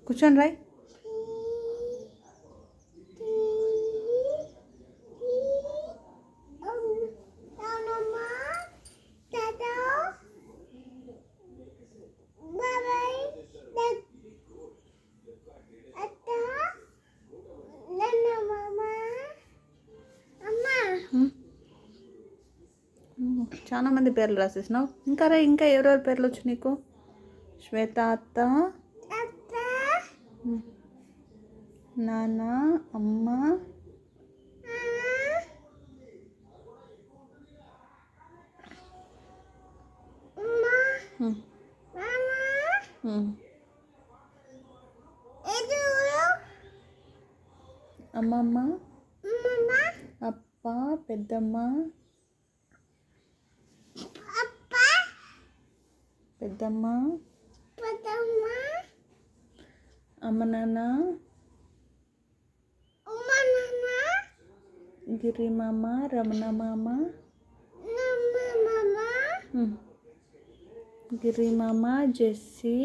కూర్చొని రాయ్. చాలా మంది పేర్లు రాసేసినావు. ఇంకా ఎవరెవరి పేర్లు వచ్చు నీకు? శ్వేత అత్త, నాన్న, అమ్మ, అమ్మమ్మ, అప్ప, పెద్దమ్మ, అమ్మ నాన్న, గిరి మామ, రమణ మామ, గిరి మామ, జెస్సీ,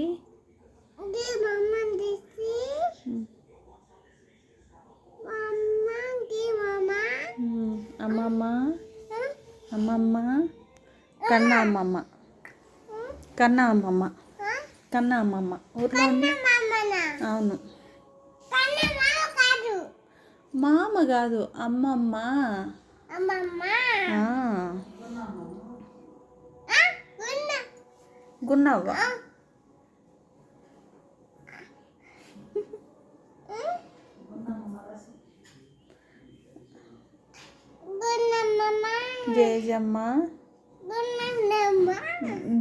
అమ్మమ్మ, కన్నా అమ్మమ్మ ఊర్లో ఉంది. అవును, మామ కాదు, అమ్మమ్మ. గున్నవ్వ.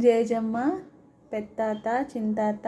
జేజమ్మ, పెత్తాత, చింతాత,